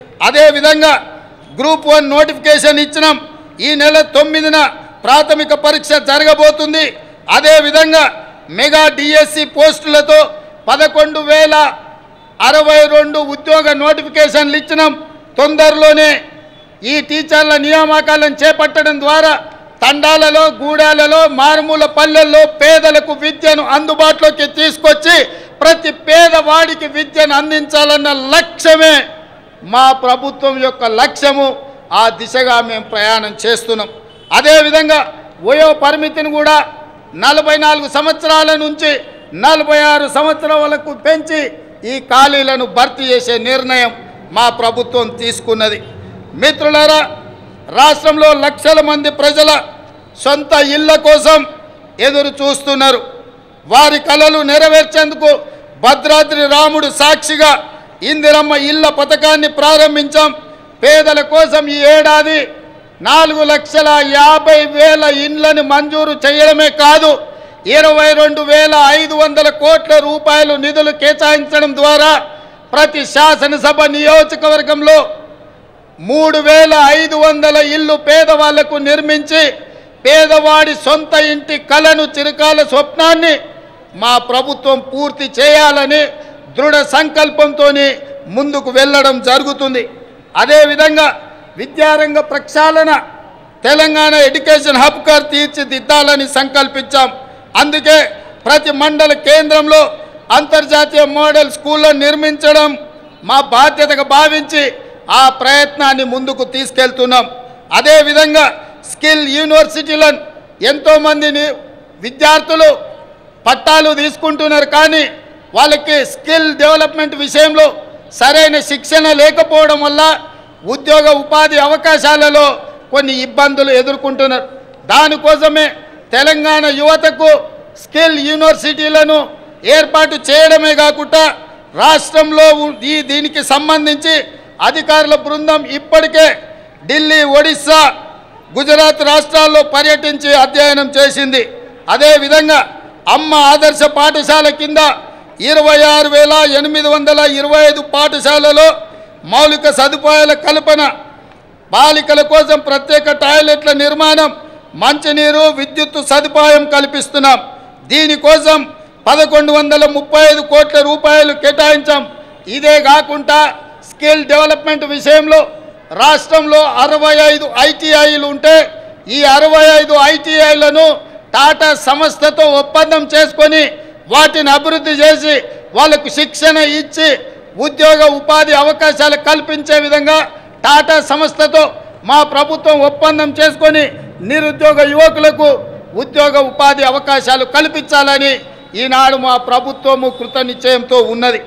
అదే విధంగా group 1 notification ఇచ్చినాం. ఈ నెల 9న ప్రాథమిక పరీక్ష జరగబోతుంది. అదే విధంగా మెగా డిఎస్సి పోస్టులతో 11,062 ఉద్యోగ నోటిఫికేషన్లు ఇచ్చినాం. తొందరలోనే ఈ టీచర్ల నియామకాలను చేపట్టడం ద్వారా తండాలలో, గూడాలలో, మారుమూల పల్లెల్లో పేదలకు విద్యను అందుబాటులోకి తీసుకొచ్చి ప్రతి పేదవాడికి విద్యను అందించాలన్న లక్ష్యమే మా ప్రభుత్వం యొక్క లక్ష్యము. ఆ దిశగా మేము ప్రయాణం చేస్తున్నాం. అదేవిధంగా వయో పరిమితిని కూడా 44 సంవత్సరాల నుంచి 46 సంవత్సరాలకు పెంచి ఈ ఖాళీలను భర్తీ చేసే నిర్ణయం మా ప్రభుత్వం తీసుకున్నది. మిత్రులారా, రాష్ట్రంలో లక్షల మంది ప్రజల సొంత ఇళ్ల కోసం ఎదురు చూస్తున్నారు. వారి కలలు నెరవేర్చేందుకు భద్రాద్రి రాముడు సాక్షిగా ఇందిరమ్మ ఇళ్ల పథకాన్ని ప్రారంభించాం. పేదల కోసం ఈ ఏడాది 4,50,000 ఇండ్లను మంజూరు చేయడమే కాదు, 22,500 కోట్ల రూపాయలు నిధులు కేటాయించడం ద్వారా ప్రతి శాసనసభ నియోజకవర్గంలో 3,500 ఇళ్ళు పేదవాళ్లకు నిర్మించి పేదవాడి సొంత ఇంటి కలను, చిరకాల స్వప్నాన్ని మా ప్రభుత్వం పూర్తి చేయాలని దృఢ సంకల్పంతో ముందుకు వెళ్ళడం జరుగుతుంది. అదేవిధంగా విద్యారంగ ప్రక్షాళన, తెలంగాణ ఎడ్యుకేషన్ హబ్గా తీర్చిదిద్దాలని సంకల్పించాం. అందుకే ప్రతి మండల కేంద్రంలో అంతర్జాతీయ మోడల్ స్కూళ్ళను నిర్మించడం మా బాధ్యతగా భావించి ఆ ప్రయత్నాన్ని ముందుకు తీసుకెళ్తున్నాం. అదేవిధంగా స్కిల్ యూనివర్సిటీలను ఎంతోమందిని విద్యార్థులు పట్టాలు తీసుకుంటున్నారు, కానీ వాళ్ళకి స్కిల్ డెవలప్మెంట్ విషయంలో సరైన శిక్షణ లేకపోవడం వల్ల ఉద్యోగ ఉపాధి అవకాశాలలో కొన్ని ఇబ్బందులు ఎదుర్కొంటున్నారు. దానికోసమే తెలంగాణ యువతకు స్కిల్ యూనివర్సిటీలను ఏర్పాటు చేయడమే కాకుండా రాష్ట్రంలో దీనికి సంబంధించి అధికారుల బృందం ఇప్పటికే ఢిల్లీ, ఒడిశా, గుజరాత్ రాష్ట్రాల్లో పర్యటించి అధ్యయనం చేసింది. అదేవిధంగా అమ్మ ఆదర్శ పాఠశాల కింద 26,825 పాఠశాలలో మౌలిక సదుపాయాల కల్పన, బాలికల కోసం ప్రత్యేక టాయిలెట్ల నిర్మాణం, మంచినీరు, విద్యుత్ సదుపాయం కల్పిస్తున్నాం. దీనికోసం 1,135 కోట్ల రూపాయలు కేటాయించాం. ఇదే కాకుండా స్కిల్ డెవలప్మెంట్ విషయంలో రాష్ట్రంలో 65 ఐటీఐలు ఉంటే ఈ 65 ఐటీఐలను టాటా సంస్థతో ఒప్పందం చేసుకొని వాటిని అభివృద్ధి చేసి వాళ్ళకు శిక్షణ ఇచ్చి ఉద్యోగ ఉపాధి అవకాశాలు కల్పించే విధంగా టాటా సంస్థతో మా ప్రభుత్వం ఒప్పందం చేసుకొని నిరుద్యోగ యువకులకు ఉద్యోగ ఉపాధి అవకాశాలు కల్పించాలని ఈనాడు మా ప్రభుత్వము కృత నిశ్చయంతో ఉన్నది.